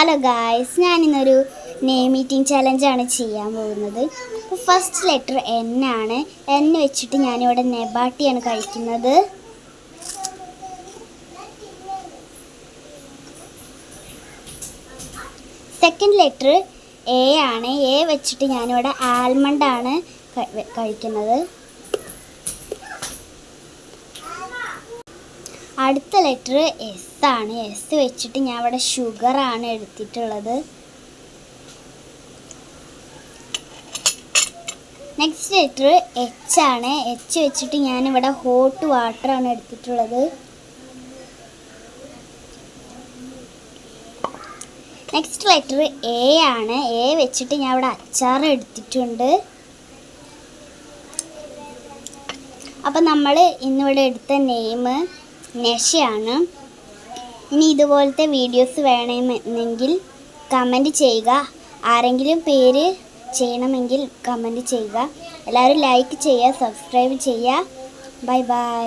Hello guys, ഞാനിന്നൊരു name meeting ചലഞ്ചാണ് ചെയ്യാൻ പോകുന്നത്. അപ്പോൾ ഫസ്റ്റ് ലെറ്റർ എൻ ആണ്. എൻ വെച്ചിട്ട് ഞാനിവിടെ നെബാട്ടിയാണ് കഴിക്കുന്നത്. സെക്കൻഡ് ലെറ്റർ എ ആണ്. എ വെച്ചിട്ട് ഞാനിവിടെ ആൽമണ്ടാണ് കഴിക്കുന്നത്. അടുത്ത ലെറ്റർ എസ് ആണ്. എസ് വെച്ചിട്ട് ഞാൻ ഇവിടെ ഷുഗറാണ് എടുത്തിട്ടുള്ളത്. നെക്സ്റ്റ് ലെറ്റർ എച്ച് ആണ്. എച്ച് വെച്ചിട്ട് ഞാനിവിടെ ഹോട്ട് വാട്ടറാണ് എടുത്തിട്ടുള്ളത്. നെക്സ്റ്റ് ലെറ്റർ എ ആണ്. എ വെച്ചിട്ട് ഞാൻ ഇവിടെ അച്ചാർ എടുത്തിട്ടുണ്ട്. അപ്പം നമ്മൾ ഇന്നിവിടെ എടുത്ത നെയിം നെഷയാണ്. ഇനി ഇതുപോലത്തെ വീഡിയോസ് വേണമെന്നെങ്കിൽ കമൻറ്റ് ചെയ്യുക. ആരെങ്കിലും പേര് ചെയ്യണമെങ്കിൽ കമൻറ്റ് ചെയ്യുക. എല്ലാവരും ലൈക്ക് ചെയ്യുക, സബ്സ്ക്രൈബ് ചെയ്യുക. Bye bye.